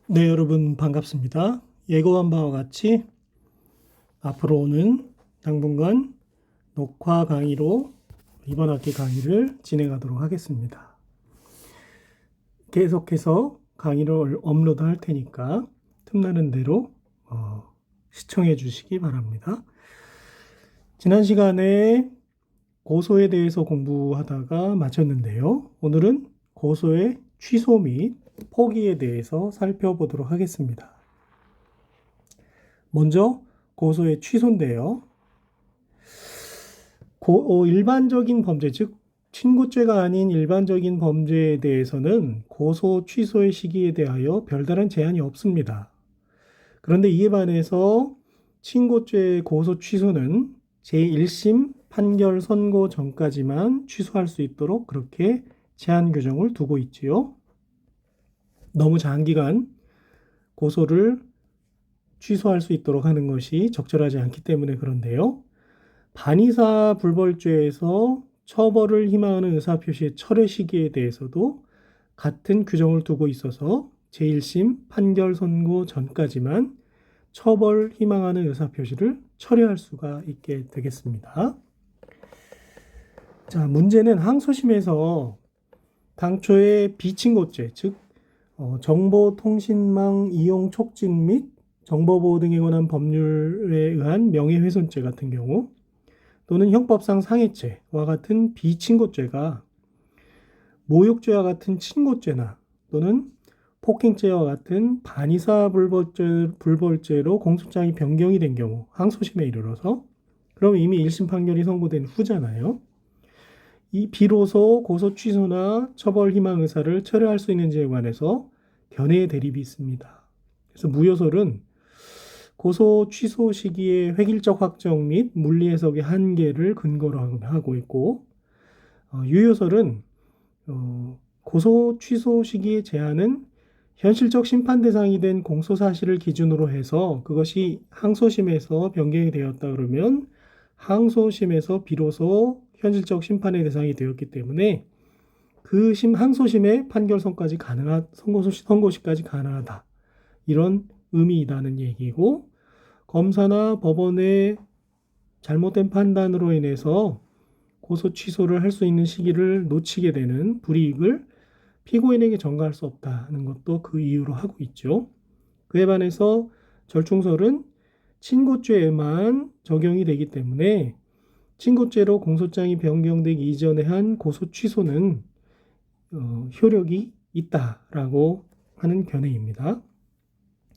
네, 여러분 반갑습니다. 예고한 바와 같이 앞으로는 당분간 녹화 강의로 이번 학기 강의를 진행하도록 하겠습니다. 계속해서 강의를 업로드할 테니까 틈나는 대로 시청해 주시기 바랍니다. 지난 시간에 고소에 대해서 공부하다가 마쳤는데요. 오늘은 고소의 취소 및 포기에 대해서 살펴보도록 하겠습니다. 먼저 고소의 취소인데요. 일반적인 범죄, 즉 친고죄가 아닌 일반적인 범죄에 대해서는 고소 취소의 시기에 대하여 별다른 제한이 없습니다. 그런데 이에 반해서 친고죄 고소 취소는 제1심 판결 선고 전까지만 취소할 수 있도록 그렇게 제한 규정을 두고 있지요. 너무 장기간 고소를 취소할 수 있도록 하는 것이 적절하지 않기 때문에 그런데요. 반의사 불벌죄에서 처벌을 희망하는 의사표시의 철회 시기에 대해서도 같은 규정을 두고 있어서 제1심 판결 선고 전까지만 처벌 희망하는 의사표시를 철회할 수가 있게 되겠습니다. 자, 문제는 항소심에서 당초에 비친고죄, 즉 정보통신망 이용 촉진 및 정보보호 등에 관한 법률에 의한 명예훼손죄 같은 경우 또는 형법상 상해죄와 같은 비친고죄가 모욕죄와 같은 친고죄나 또는 폭행죄와 같은 반의사 불벌죄로 공소장이 변경이 된 경우 항소심에 이르러서 그럼 이미 1심 판결이 선고된 후잖아요. 이 비로소 고소 취소나 처벌 희망 의사를 철회할 수 있는지에 관해서 견해의 대립이 있습니다. 그래서 무효설은 고소 취소 시기의 획일적 확정 및 물리 해석의 한계를 근거로 하고 있고, 유효설은 고소 취소 시기의 제한은 현실적 심판 대상이 된 공소 사실을 기준으로 해서 그것이 항소심에서 변경이 되었다 그러면 항소심에서 비로소 현실적 심판의 대상이 되었기 때문에 그 항소심의 판결 선고시까지 가능하다. 이런 의미이다는 얘기고, 검사나 법원의 잘못된 판단으로 인해서 고소 취소를 할 수 있는 시기를 놓치게 되는 불이익을 피고인에게 전가할 수 없다는 것도 그 이유로 하고 있죠. 그에 반해서 절충설은 친고죄에만 적용이 되기 때문에 친고죄로 공소장이 변경되기 이전에 한 고소 취소는 효력이 있다라고 하는 견해입니다.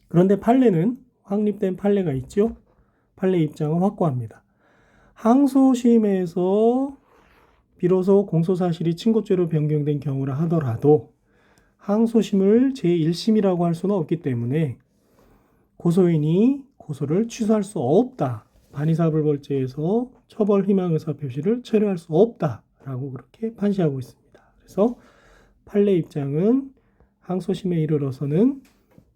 그런데 판례는 확립된 판례가 있죠. 판례 입장은 확고합니다. 항소심에서 비로소 공소사실이 친고죄로 변경된 경우라 하더라도 항소심을 제1심이라고 할 수는 없기 때문에 고소인이 고소를 취소할 수 없다. 반의사불벌죄에서 처벌 희망 의사 표시를 철회할 수 없다라고 그렇게 판시하고 있습니다. 그래서 판례 입장은 항소심에 이르러서는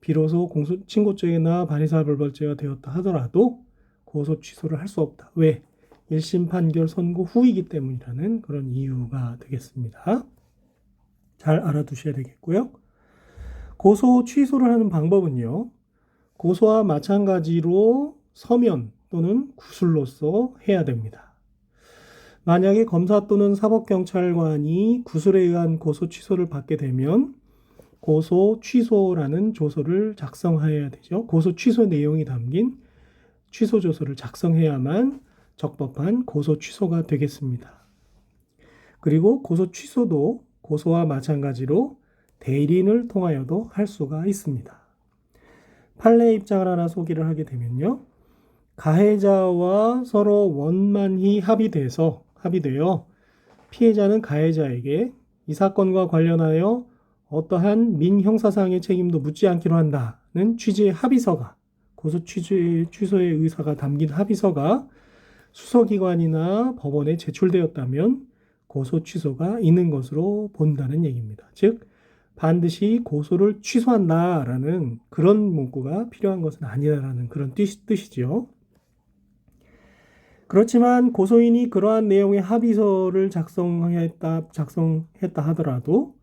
비로소 친고죄나 반의사불벌죄가 되었다 하더라도 고소 취소를 할 수 없다. 왜? 1심 판결 선고 후이기 때문이라는 그런 이유가 되겠습니다. 잘 알아두셔야 되겠고요. 고소 취소를 하는 방법은요. 고소와 마찬가지로 서면 또는 구술로서 해야 됩니다. 만약에 검사 또는 사법경찰관이 구술에 의한 고소 취소를 받게 되면 고소 취소라는 조서를 작성해야 되죠. 고소 취소 내용이 담긴 취소 조서를 작성해야만 적법한 고소 취소가 되겠습니다. 그리고 고소 취소도 고소와 마찬가지로 대리인을 통하여도 할 수가 있습니다. 판례 입장을 하나 소개를 하게 되면요. 가해자와 서로 원만히 합의되어 피해자는 가해자에게 이 사건과 관련하여 어떠한 민형사상의 책임도 묻지 않기로 한다는 취지의 합의서가 고소 취소의 의사가 담긴 합의서가 수서기관이나 법원에 제출되었다면 고소 취소가 있는 것으로 본다는 얘기입니다. 즉 반드시 고소를 취소한다라는 그런 문구가 필요한 것은 아니라는 그런 뜻이죠. 그렇지만 고소인이 그러한 내용의 합의서를 작성했다 하더라도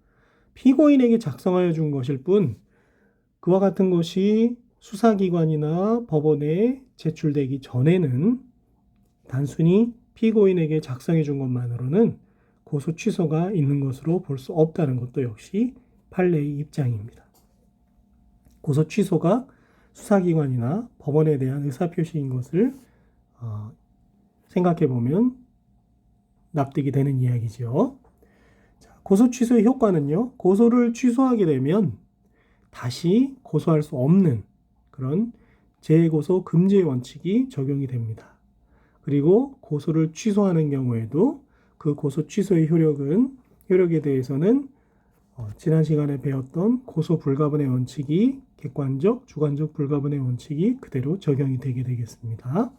피고인에게 작성하여 준 것일 뿐 그와 같은 것이 수사기관이나 법원에 제출되기 전에는 단순히 피고인에게 작성해 준 것만으로는 고소 취소가 있는 것으로 볼 수 없다는 것도 역시 판례의 입장입니다. 고소 취소가 수사기관이나 법원에 대한 의사표시인 것을 생각해 보면 납득이 되는 이야기죠. 고소 취소의 효과는요, 고소를 취소하게 되면 다시 고소할 수 없는 그런 재고소 금지의 원칙이 적용이 됩니다. 그리고 고소를 취소하는 경우에도 그 고소 취소의 효력에 대해서는 지난 시간에 배웠던 고소 불가분의 원칙이 객관적, 주관적 불가분의 원칙이 그대로 적용이 되게 되겠습니다.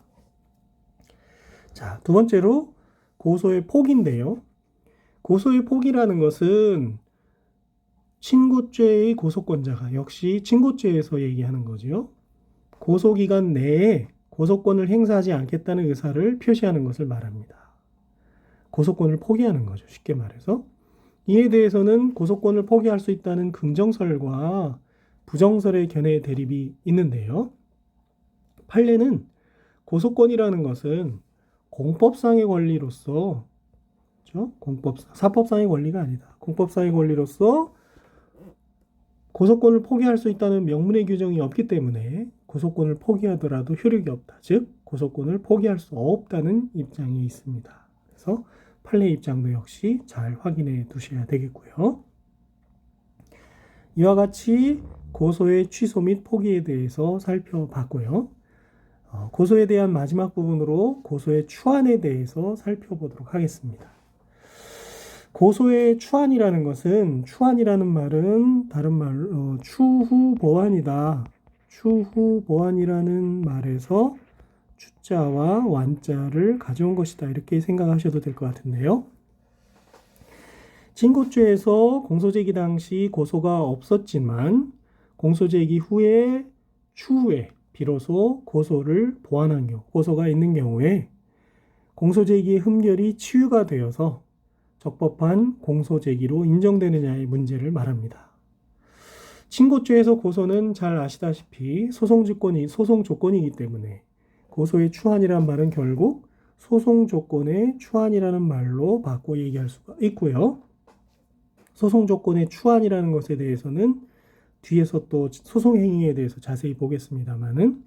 자, 두 번째로 고소의 폭인데요. 고소의 폭이라는 것은 친고죄의 고소권자가 역시 친고죄에서 얘기하는 거죠. 고소기간 내에 고소권을 행사하지 않겠다는 의사를 표시하는 것을 말합니다. 고소권을 포기하는 거죠. 쉽게 말해서. 이에 대해서는 고소권을 포기할 수 있다는 긍정설과 부정설의 견해 대립이 있는데요. 판례는 고소권이라는 것은 공법상의 권리로서, 그렇죠? 사법상의 권리가 아니다. 공법상의 권리로서 고소권을 포기할 수 있다는 명문의 규정이 없기 때문에 고소권을 포기하더라도 효력이 없다. 즉, 고소권을 포기할 수 없다는 입장이 있습니다. 그래서 판례 입장도 역시 잘 확인해 두셔야 되겠고요. 이와 같이 고소의 취소 및 포기에 대해서 살펴봤고요. 고소에 대한 마지막 부분으로 고소의 추안에 대해서 살펴보도록 하겠습니다. 고소의 추안이라는 것은, 추안이라는 말은 다른 말로 추후 보완이다. 추후 보완이라는 말에서 추자와 완자를 가져온 것이다. 이렇게 생각하셔도 될 것 같은데요. 친고죄에서 공소제기 당시 고소가 없었지만 공소제기 후에 추후에 비로소 고소를 보완한 경우, 고소가 있는 경우에 공소제기의 흠결이 치유가 되어서 적법한 공소제기로 인정되느냐의 문제를 말합니다. 친고죄에서 고소는 잘 아시다시피 소송 조건이기 때문에 고소의 추안이란 말은 결국 소송 조건의 추안이라는 말로 바꿔 얘기할 수가 있고요. 소송 조건의 추안이라는 것에 대해서는 뒤에서 또 소송 행위에 대해서 자세히 보겠습니다만은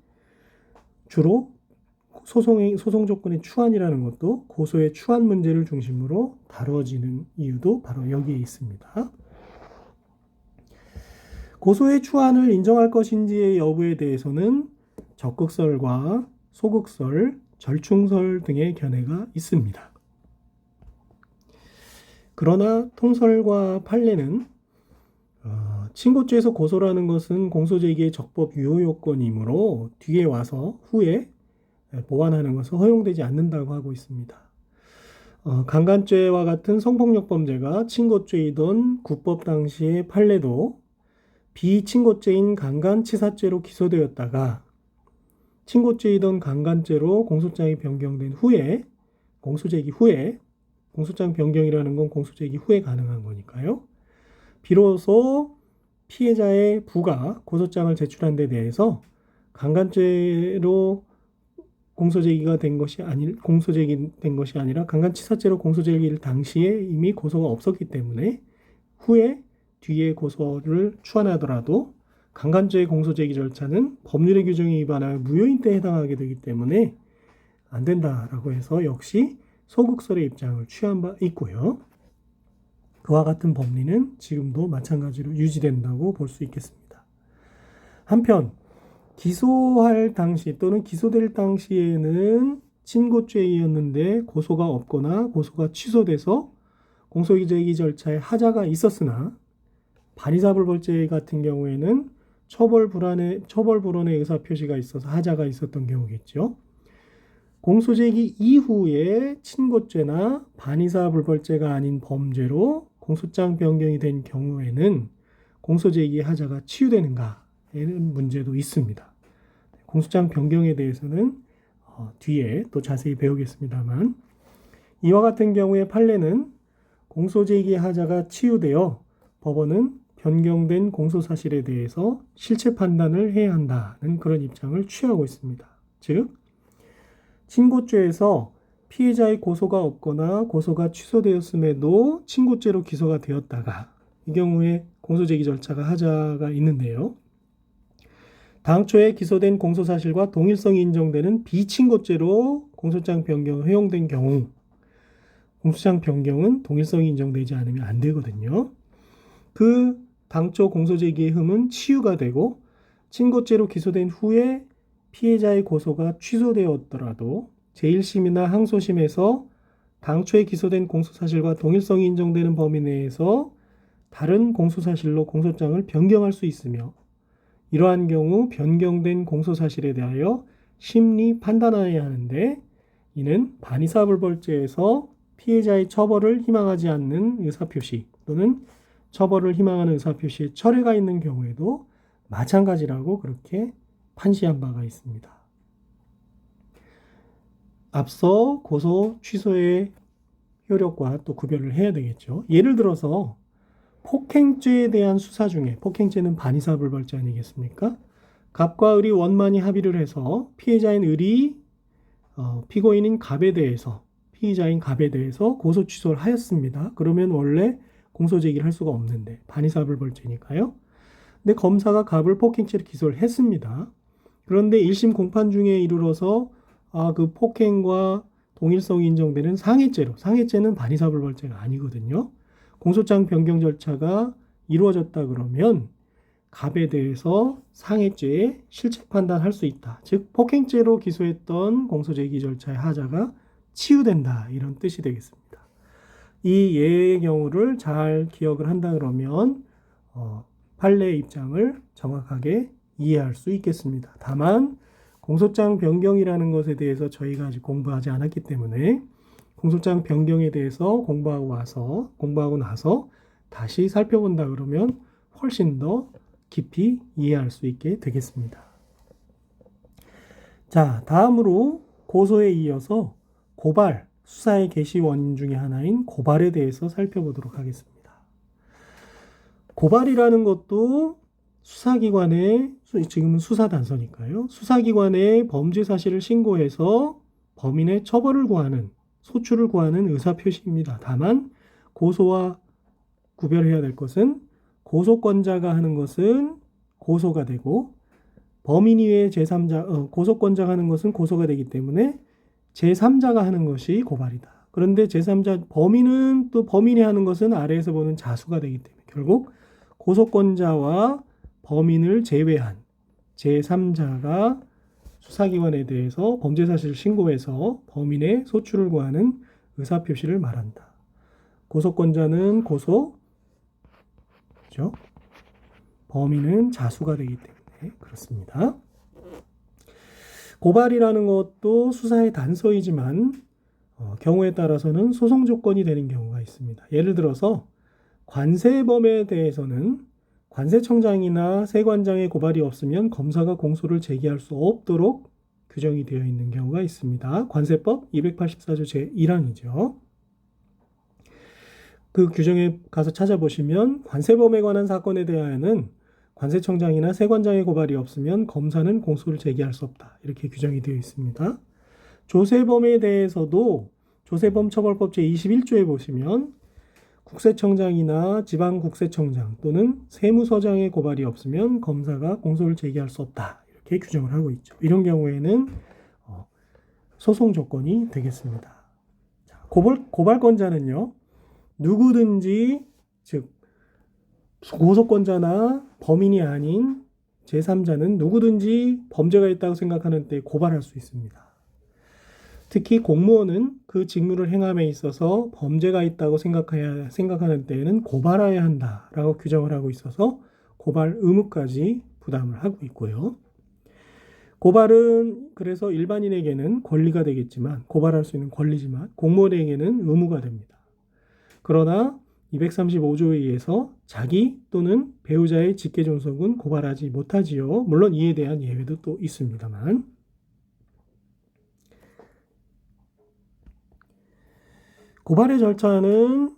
주로 소송 조건의 추안이라는 것도 고소의 추안 문제를 중심으로 다뤄지는 이유도 바로 여기에 있습니다. 고소의 추안을 인정할 것인지의 여부에 대해서는 적극설과 소극설, 절충설 등의 견해가 있습니다. 그러나 통설과 판례는 친고죄에서 고소라는 것은 공소제기의 적법 유효 요건이므로 뒤에 와서 후에 보완하는 것은 허용되지 않는다고 하고 있습니다. 강간죄와 같은 성폭력범죄가 친고죄이던 국법 당시의 판례도 비친고죄인 강간치사죄로 기소되었다가 친고죄이던 강간죄로 공소장이 변경된 후에, 공소제기 후에, 공소장 변경이라는 건 공소제기 후에 가능한 거니까요. 비로소 피해자의 부가 고소장을 제출한 데 대해서 강간죄로 공소제기된 것이 아니라 강간치사죄로 공소제기일 당시에 이미 고소가 없었기 때문에 후에 뒤에 고소를 추안하더라도 강간죄의 공소제기 절차는 법률의 규정에 위반하여 무효인태에 해당하게 되기 때문에 안 된다라고 해서 역시 소극설의 입장을 취한 바 있고요. 그와 같은 법리는 지금도 마찬가지로 유지된다고 볼 수 있겠습니다. 한편 기소할 당시 또는 기소될 당시에는 친고죄이었는데 고소가 없거나 고소가 취소돼서 공소제기 절차에 하자가 있었으나 반의사불벌죄 같은 경우에는 처벌 불원의 의사표시가 있어서 하자가 있었던 경우겠죠. 공소제기 이후에 친고죄나 반의사불벌죄가 아닌 범죄로 공소장 변경이 된 경우에는 공소제기의 하자가 치유되는가에는 문제도 있습니다. 공소장 변경에 대해서는 뒤에 또 자세히 배우겠습니다만, 이와 같은 경우에 판례는 공소제기의 하자가 치유되어 법원은 변경된 공소사실에 대해서 실체 판단을 해야 한다는 그런 입장을 취하고 있습니다. 즉, 친고죄에서 피해자의 고소가 없거나 고소가 취소되었음에도 친고죄로 기소가 되었다가 이 경우에 공소제기 절차가 하자가 있는데요. 당초에 기소된 공소사실과 동일성이 인정되는 비친고죄로 공소장 변경이 허용된 경우 공소장 변경은 동일성이 인정되지 않으면 안 되거든요. 그 당초 공소제기의 흠은 치유가 되고 친고죄로 기소된 후에 피해자의 고소가 취소되었더라도 제1심이나 항소심에서 당초에 기소된 공소사실과 동일성이 인정되는 범위 내에서 다른 공소사실로 공소장을 변경할 수 있으며 이러한 경우 변경된 공소사실에 대하여 심리 판단하여야 하는데 이는 반의사불벌죄에서 피해자의 처벌을 희망하지 않는 의사표시 또는 처벌을 희망하는 의사표시에 철회가 있는 경우에도 마찬가지라고 그렇게 판시한 바가 있습니다. 앞서 고소 취소의 효력과 또 구별을 해야 되겠죠. 예를 들어서 폭행죄에 대한 수사 중에 폭행죄는 반의사불벌죄 아니겠습니까? 갑과 을이 원만히 합의를 해서 피해자인 을이 피고인인 갑에 대해서 피의자인 갑에 대해서 고소 취소를 하였습니다. 그러면 원래 공소 제기를 할 수가 없는데 반의사불벌죄니까요. 근데 검사가 갑을 폭행죄로 기소를 했습니다. 그런데 1심 공판 중에 이르러서 그 폭행과 동일성이 인정되는 상해죄로 상해죄는 반의사불벌죄가 아니거든요. 공소장 변경 절차가 이루어졌다 그러면 갑에 대해서 상해죄에 실체 판단할 수 있다. 즉 폭행죄로 기소했던 공소제기 절차의 하자가 치유된다. 이런 뜻이 되겠습니다. 이 예의 경우를 잘 기억을 한다 그러면 판례의 입장을 정확하게 이해할 수 있겠습니다. 다만 공소장 변경이라는 것에 대해서 저희가 아직 공부하지 않았기 때문에 공소장 변경에 대해서 공부하고 나서 다시 살펴본다 그러면 훨씬 더 깊이 이해할 수 있게 되겠습니다. 자, 다음으로 고소에 이어서 고발, 수사의 개시 원인 중에 하나인 고발에 대해서 살펴보도록 하겠습니다. 고발이라는 것도 수사기관에, 지금은 수사단서니까요. 수사기관에 범죄 사실을 신고해서 범인의 처벌을 구하는 소출을 구하는 의사표시입니다. 다만 고소와 구별해야 될 것은 고소권자가 하는 것은 고소가 되고 범인 이외의 제3자, 고소권자가 하는 것은 고소가 되기 때문에 제3자가 하는 것이 고발이다. 그런데 제3자, 범인이 하는 것은 아래에서 보는 자수가 되기 때문에 결국 고소권자와 범인을 제외한 제3자가 수사기관에 대해서 범죄 사실을 신고해서 범인의 소출을 구하는 의사표시를 말한다. 고소권자는 고소, 그렇죠? 범인은 자수가 되기 때문에 그렇습니다. 고발이라는 것도 수사의 단서이지만 경우에 따라서는 소송 조건이 되는 경우가 있습니다. 예를 들어서 관세범에 대해서는 관세청장이나 세관장의 고발이 없으면 검사가 공소를 제기할 수 없도록 규정이 되어 있는 경우가 있습니다. 관세법 284조 제1항이죠. 그 규정에 가서 찾아보시면 관세범에 관한 사건에 대하여는 관세청장이나 세관장의 고발이 없으면 검사는 공소를 제기할 수 없다. 이렇게 규정이 되어 있습니다. 조세범에 대해서도 조세범 처벌법 제21조에 보시면 국세청장이나 지방국세청장 또는 세무서장의 고발이 없으면 검사가 공소를 제기할 수 없다. 이렇게 규정을 하고 있죠. 이런 경우에는 소송 조건이 되겠습니다. 고발권자는요. 누구든지 즉 고소권자나 범인이 아닌 제3자는 누구든지 범죄가 있다고 생각하는 때 고발할 수 있습니다. 특히 공무원은 그 직무를 행함에 있어서 범죄가 있다고 생각하는 때에는 고발해야 한다라고 규정을 하고 있어서 고발 의무까지 부담을 하고 있고요. 고발은 그래서 일반인에게는 권리가 되겠지만 고발할 수 있는 권리지만 공무원에게는 의무가 됩니다. 그러나 235조에 의해서 자기 또는 배우자의 직계존속은 고발하지 못하지요. 물론 이에 대한 예외도 또 있습니다만. 고발의 절차는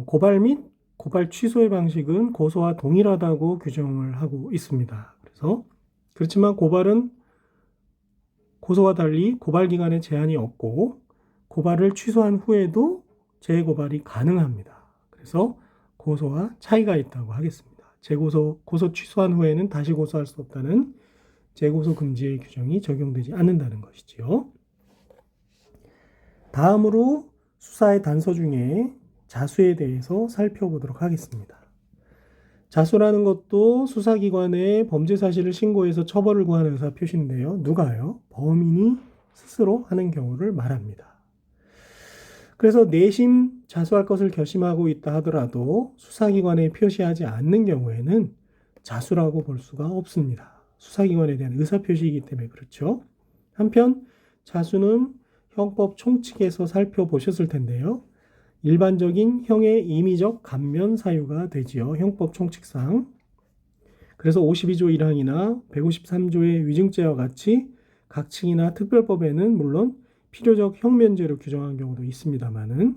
고발 및 고발 취소의 방식은 고소와 동일하다고 규정을 하고 있습니다. 그래서 그렇지만 고발은 고소와 달리 고발 기간에 제한이 없고 고발을 취소한 후에도 재고발이 가능합니다. 그래서 고소와 차이가 있다고 하겠습니다. 고소 취소한 후에는 다시 고소할 수 없다는 재고소 금지의 규정이 적용되지 않는다는 것이지요. 다음으로 수사의 단서 중에 자수에 대해서 살펴보도록 하겠습니다. 자수라는 것도 수사기관에 범죄 사실을 신고해서 처벌을 구하는 의사 표시인데요. 누가요? 범인이 스스로 하는 경우를 말합니다. 그래서 내심 자수할 것을 결심하고 있다 하더라도 수사기관에 표시하지 않는 경우에는 자수라고 볼 수가 없습니다. 수사기관에 대한 의사 표시이기 때문에 그렇죠. 한편 자수는 형법 총칙에서 살펴보셨을 텐데요. 일반적인 형의 임의적 감면 사유가 되지요. 형법 총칙상. 그래서 52조 1항이나 153조의 위증죄와 같이 각 층이나 특별법에는 물론 필요적 형면죄로 규정한 경우도 있습니다만은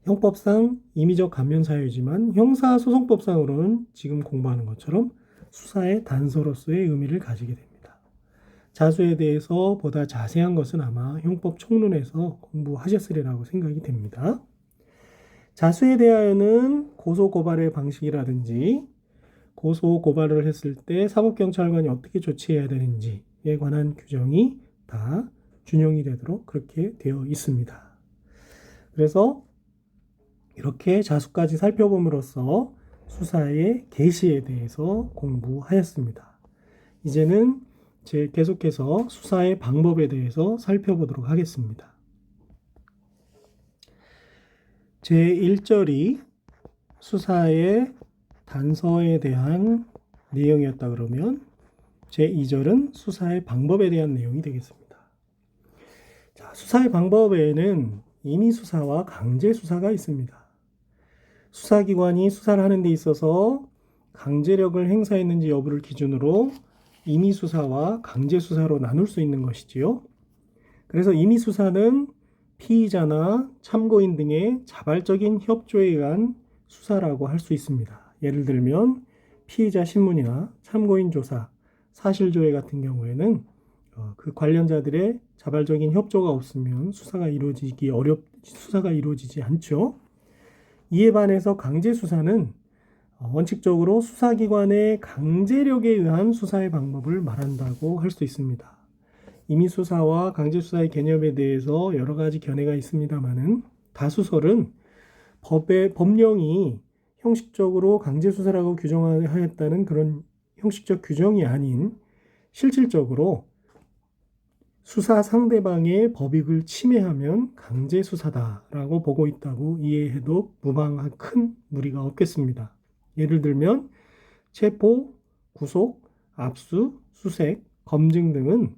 형법상 임의적 감면 사유이지만 형사소송법상으로는 지금 공부하는 것처럼 수사의 단서로서의 의미를 가지게 됩니다. 자수에 대해서 보다 자세한 것은 아마 형법 총론에서 공부하셨으리라고 생각이 됩니다. 자수에 대하여는 고소고발의 방식이라든지 고소고발을 했을 때 사법경찰관이 어떻게 조치해야 되는지에 관한 규정이 다 준용이 되도록 그렇게 되어 있습니다. 그래서 이렇게 자수까지 살펴봄으로써 수사의 개시에 대해서 공부하였습니다. 이제는 계속해서 수사의 방법에 대해서 살펴보도록 하겠습니다. 제1절이 수사의 단서에 대한 내용이었다 그러면 제2절은 수사의 방법에 대한 내용이 되겠습니다. 자, 수사의 방법에는 임의수사와 강제수사가 있습니다. 수사기관이 수사를 하는 데 있어서 강제력을 행사했는지 여부를 기준으로 임의수사와 강제수사로 나눌 수 있는 것이지요. 그래서 임의수사는 피의자나 참고인 등의 자발적인 협조에 의한 수사라고 할 수 있습니다. 예를 들면 피의자 신문이나 참고인 조사, 사실조회 같은 경우에는 그 관련자들의 자발적인 협조가 없으면 수사가 이루어지지 않죠. 이에 반해서 강제수사는 원칙적으로 수사기관의 강제력에 의한 수사의 방법을 말한다고 할 수 있습니다. 임의수사와 강제수사의 개념에 대해서 여러 가지 견해가 있습니다만은 다수설은 법령이 형식적으로 강제수사라고 규정하였다는 그런 형식적 규정이 아닌 실질적으로 수사 상대방의 법익을 침해하면 강제수사다라고 보고 있다고 이해해도 무방한 큰 무리가 없겠습니다. 예를 들면 체포, 구속, 압수, 수색, 검증 등은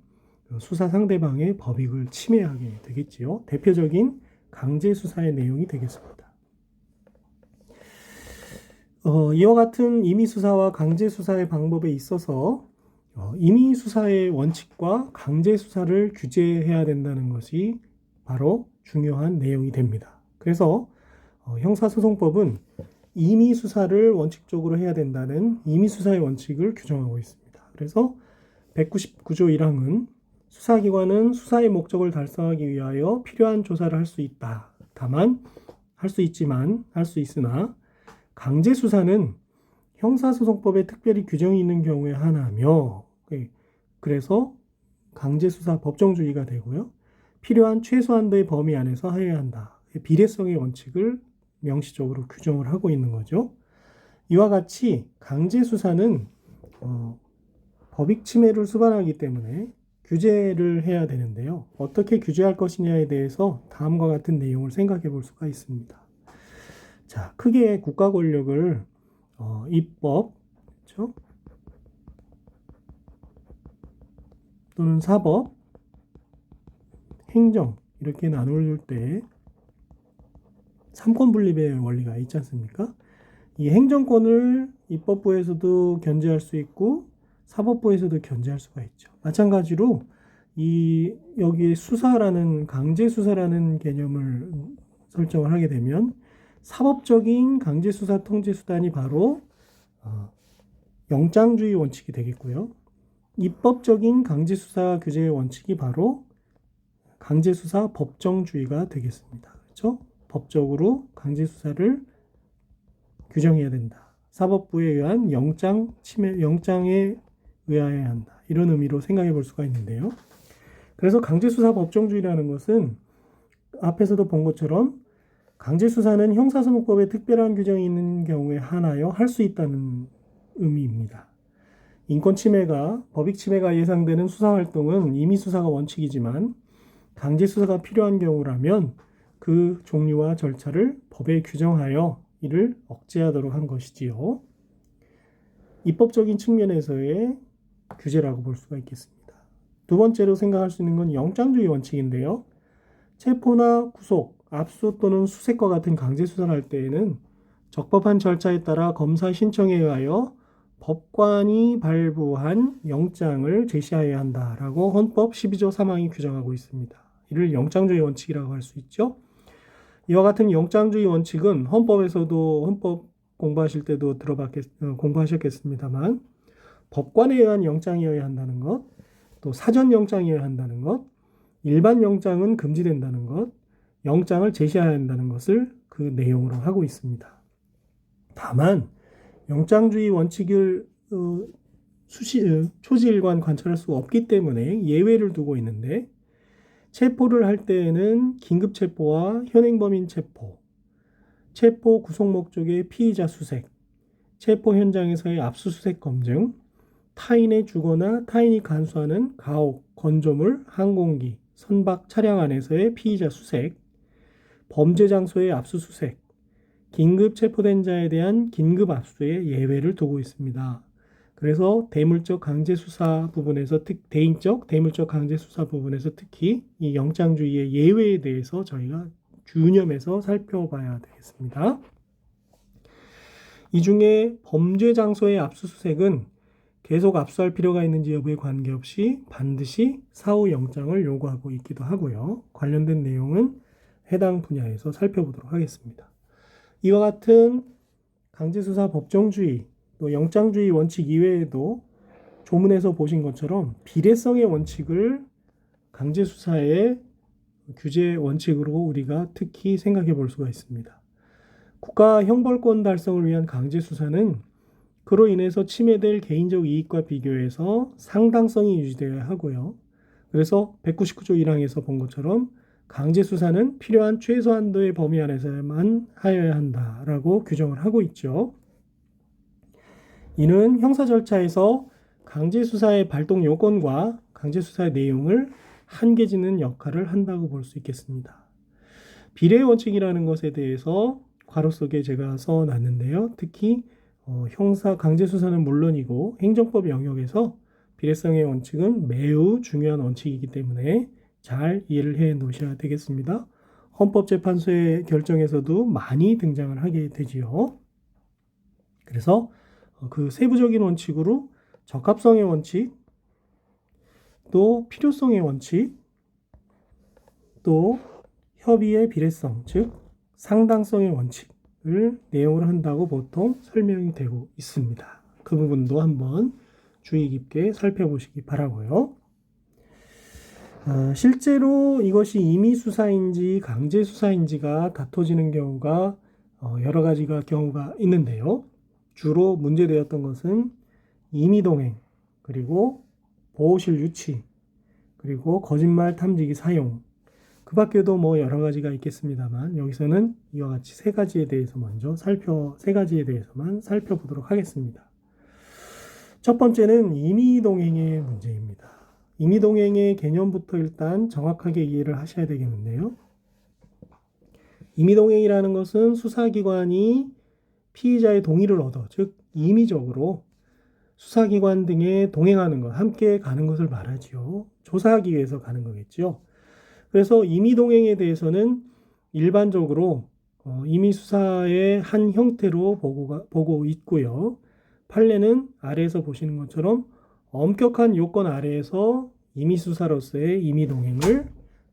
수사 상대방의 법익을 침해하게 되겠지요. 대표적인 강제수사의 내용이 되겠습니다. 이와 같은 임의수사와 강제수사의 방법에 있어서 임의수사의 원칙과 강제수사를 규제해야 된다는 것이 바로 중요한 내용이 됩니다. 그래서 형사소송법은 임의수사를 원칙적으로 해야 된다는 임의수사의 원칙을 규정하고 있습니다. 그래서 199조 1항은 수사기관은 수사의 목적을 달성하기 위하여 필요한 조사를 할 수 있다. 다만 할 수 있으나 강제수사는 형사소송법에 특별히 규정이 있는 경우에 하나며 그래서 강제수사 법정주의가 되고요. 필요한 최소한도의 범위 안에서 하여야 한다. 비례성의 원칙을 명시적으로 규정을 하고 있는 거죠. 이와 같이 강제수사는 법익 침해를 수반하기 때문에 규제를 해야 되는데요. 어떻게 규제할 것이냐에 대해서 다음과 같은 내용을 생각해 볼 수가 있습니다. 자, 크게 국가 권력을 입법, 그렇죠? 또는 사법, 행정 이렇게 나눌 때 삼권 분립의 원리가 있지 않습니까? 이 행정권을 입법부에서도 견제할 수 있고 사법부에서도 견제할 수가 있죠. 마찬가지로 여기 수사라는 강제 수사라는 개념을 설정을 하게 되면 사법적인 강제수사 통제수단이 바로 영장주의 원칙이 되겠고요. 입법적인 강제수사 규제의 원칙이 바로 강제수사 법정주의가 되겠습니다. 그렇죠? 법적으로 강제수사를 규정해야 된다. 사법부에 의한 영장에 의하여야 한다. 이런 의미로 생각해 볼 수가 있는데요. 그래서 강제수사 법정주의라는 것은 앞에서도 본 것처럼 강제수사는 형사소송법에 특별한 규정이 있는 경우에 한하여 할 수 있다는 의미입니다. 인권침해가, 법익침해가 예상되는 수사활동은 임의수사가 원칙이지만 강제수사가 필요한 경우라면 그 종류와 절차를 법에 규정하여 이를 억제하도록 한 것이지요. 입법적인 측면에서의 규제라고 볼 수가 있겠습니다. 두 번째로 생각할 수 있는 건 영장주의 원칙인데요. 체포나 구속, 압수 또는 수색과 같은 강제수사를 할 때에는 적법한 절차에 따라 검사 신청에 의하여 법관이 발부한 영장을 제시하여야 한다라고 헌법 12조 3항이 규정하고 있습니다. 이를 영장주의 원칙이라고 할 수 있죠. 이와 같은 영장주의 원칙은 헌법에서도 헌법 공부하실 때도 공부하셨겠습니다만 법관에 의한 영장이어야 한다는 것, 또 사전 영장이어야 한다는 것, 일반 영장은 금지된다는 것, 영장을 제시해야 한다는 것을 그 내용으로 하고 있습니다. 다만 영장주의 원칙을 초지일관 관찰할 수 없기 때문에 예외를 두고 있는데 체포를 할 때에는 긴급체포와 현행범인 체포, 체포 구속 목적의 피의자 수색, 체포 현장에서의 압수수색 검증, 타인의 주거나 타인이 간수하는 가옥, 건조물, 항공기, 선박 차량 안에서의 피의자 수색, 범죄 장소의 압수수색, 긴급 체포된 자에 대한 긴급 압수의 예외를 두고 있습니다. 그래서 대물적 강제수사 부분에서 대인적 대물적 강제수사 부분에서 특히 이 영장주의의 예외에 대해서 저희가 유념해서 살펴봐야 되겠습니다. 이 중에 범죄 장소의 압수수색은 계속 압수할 필요가 있는지 여부에 관계없이 반드시 사후 영장을 요구하고 있기도 하고요. 관련된 내용은 해당 분야에서 살펴보도록 하겠습니다. 이와 같은 강제수사 법정주의, 또 영장주의 원칙 이외에도 조문에서 보신 것처럼 비례성의 원칙을 강제수사의 규제 원칙으로 우리가 특히 생각해 볼 수가 있습니다. 국가 형벌권 달성을 위한 강제수사는 그로 인해서 침해될 개인적 이익과 비교해서 상당성이 유지되어야 하고요. 그래서 199조 1항에서 본 것처럼 강제수사는 필요한 최소한도의 범위 안에서만 하여야 한다라고 규정을 하고 있죠. 이는 형사 절차에서 강제수사의 발동 요건과 강제수사의 내용을 한계 짓는 역할을 한다고 볼 수 있겠습니다. 비례 원칙이라는 것에 대해서 괄호 속에 제가 써놨는데요. 특히 형사 강제수사는 물론이고 행정법 영역에서 비례성의 원칙은 매우 중요한 원칙이기 때문에 잘 이해를 해 놓으셔야 되겠습니다. 헌법재판소의 결정에서도 많이 등장을 하게 되지요. 그래서 그 세부적인 원칙으로 적합성의 원칙, 또 필요성의 원칙, 또 협의의 비례성, 즉 상당성의 원칙을 내용으로 한다고 보통 설명이 되고 있습니다. 그 부분도 한번 주의 깊게 살펴보시기 바라고요. 실제로 이것이 임의수사인지 강제수사인지가 다퉈지는 경우가 여러 가지가 경우가 있는데요. 주로 문제되었던 것은 임의동행, 그리고 보호실 유치, 그리고 거짓말 탐지기 사용, 그 밖에도 뭐 여러 가지가 있겠습니다만 여기서는 이와 같이 세 가지에 대해서만 살펴보도록 하겠습니다. 첫 번째는 임의동행의 문제입니다. 임의동행의 개념부터 일단 정확하게 이해를 하셔야 되겠는데요. 임의동행이라는 것은 수사기관이 피의자의 동의를 얻어, 즉 임의적으로 수사기관 등에 동행하는 것, 함께 가는 것을 말하지요. 조사하기 위해서 가는 거겠죠. 그래서 임의동행에 대해서는 일반적으로 임의수사의 한 형태로 보고 있고요. 판례는 아래에서 보시는 것처럼 엄격한 요건 아래에서 임의수사로서의 임의동행을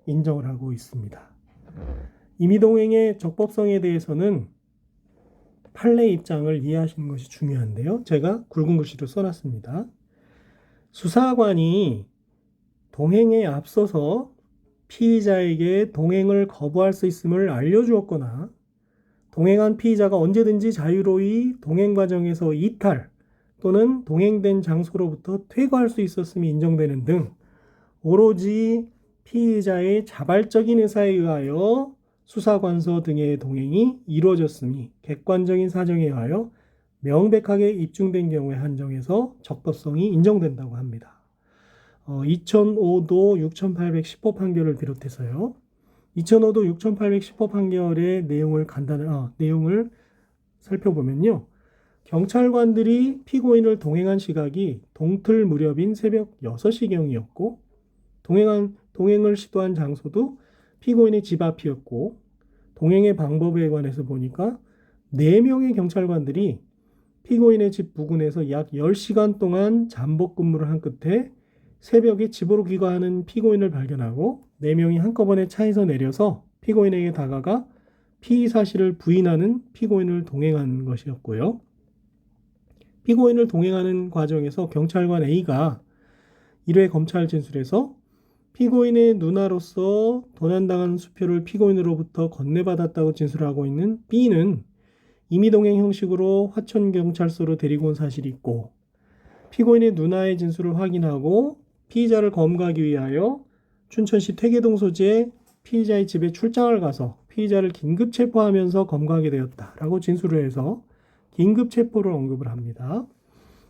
인정을 하고 있습니다. 임의동행의 적법성에 대해서는 판례 입장을 이해하시는 것이 중요한데요. 제가 굵은 글씨로 써놨습니다. 수사관이 동행에 앞서서 피의자에게 동행을 거부할 수 있음을 알려주었거나 동행한 피의자가 언제든지 자유로이 동행 과정에서 이탈 또는 동행된 장소로부터 퇴거할 수 있었음이 인정되는 등 오로지 피의자의 자발적인 의사에 의하여 수사관서 등의 동행이 이루어졌음이 객관적인 사정에 의하여 명백하게 입증된 경우에 한정해서 적법성이 인정된다고 합니다. 2005도 6810호 판결을 비롯해서요. 2005도 6810호 판결의 내용을 살펴보면요. 경찰관들이 피고인을 동행한 시각이 동틀 무렵인 새벽 6시경이었고 동행을 시도한 장소도 피고인의 집 앞이었고 동행의 방법에 관해서 보니까 4명의 경찰관들이 피고인의 집 부근에서 약 10시간 동안 잠복 근무를 한 끝에 새벽에 집으로 귀가하는 피고인을 발견하고 4명이 한꺼번에 차에서 내려서 피고인에게 다가가 피의 사실을 부인하는 피고인을 동행한 것이었고요. 피고인을 동행하는 과정에서 경찰관 A가 1회 검찰 진술에서 피고인의 누나로서 도난당한 수표를 피고인으로부터 건네받았다고 진술하고 있는 B는 임의동행 형식으로 화천경찰서로 데리고 온 사실이 있고 피고인의 누나의 진술을 확인하고 피의자를 검거하기 위하여 춘천시 퇴계동 소재의 피의자의 집에 출장을 가서 피의자를 긴급 체포하면서 검거하게 되었다라고 진술을 해서 긴급 체포를 언급을 합니다.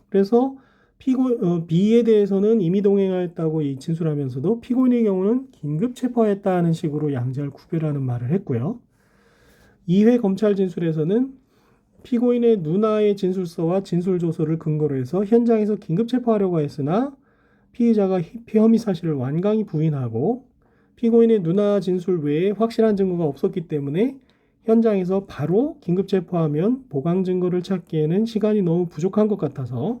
그래서 B에 대해서는 임의 동행하였다고 진술하면서도 피고인의 경우는 긴급 체포하였다는 식으로 양자를 구별하는 말을 했고요. 2회 검찰 진술에서는 피고인의 누나의 진술서와 진술조서를 근거로 해서 현장에서 긴급 체포하려고 했으나 피의자가 혐의 사실을 완강히 부인하고 피고인의 누나 진술 외에 확실한 증거가 없었기 때문에 현장에서 바로 긴급 체포하면 보강 증거를 찾기에는 시간이 너무 부족한 것 같아서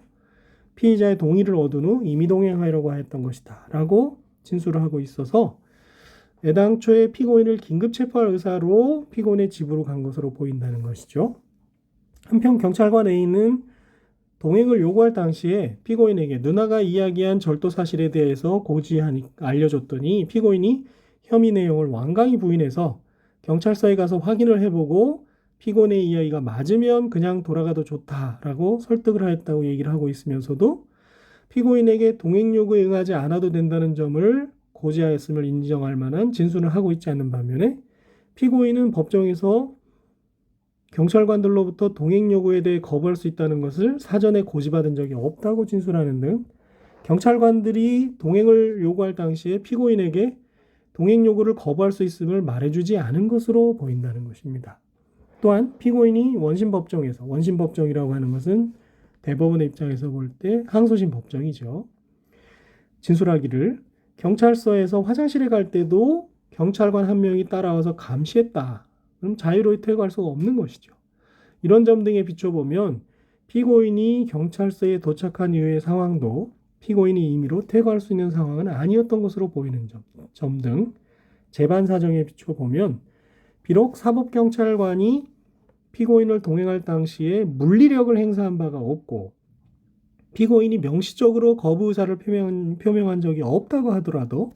피의자의 동의를 얻은 후 임의 동행하려고 했던 것이다 라고 진술을 하고 있어서 애당초에 피고인을 긴급 체포할 의사로 피고인의 집으로 간 것으로 보인다는 것이죠. 한편 경찰관 A는 동행을 요구할 당시에 피고인에게 누나가 이야기한 절도 사실에 대해서 고지하니 알려줬더니 피고인이 혐의 내용을 완강히 부인해서 경찰서에 가서 확인을 해보고 피고인의 이야기가 맞으면 그냥 돌아가도 좋다라고 설득을 하였다고 얘기를 하고 있으면서도 피고인에게 동행 요구에 응하지 않아도 된다는 점을 고지하였음을 인정할 만한 진술을 하고 있지 않는 반면에 피고인은 법정에서 경찰관들로부터 동행 요구에 대해 거부할 수 있다는 것을 사전에 고지받은 적이 없다고 진술하는 등 경찰관들이 동행을 요구할 당시에 피고인에게 동행 요구를 거부할 수 있음을 말해주지 않은 것으로 보인다는 것입니다. 또한 피고인이 원심법정이라고 하는 것은 대법원의 입장에서 볼 때 항소심 법정이죠. 진술하기를 경찰서에서 화장실에 갈 때도 경찰관 한 명이 따라와서 감시했다. 그럼 자유로이 퇴거할 수가 없는 것이죠. 이런 점 등에 비춰보면 피고인이 경찰서에 도착한 이후의 상황도 피고인이 임의로 퇴거할 수 있는 상황은 아니었던 것으로 보이는 점 등 재반 사정에 비춰보면 비록 사법경찰관이 피고인을 동행할 당시에 물리력을 행사한 바가 없고 피고인이 명시적으로 거부 의사를 표명한 적이 없다고 하더라도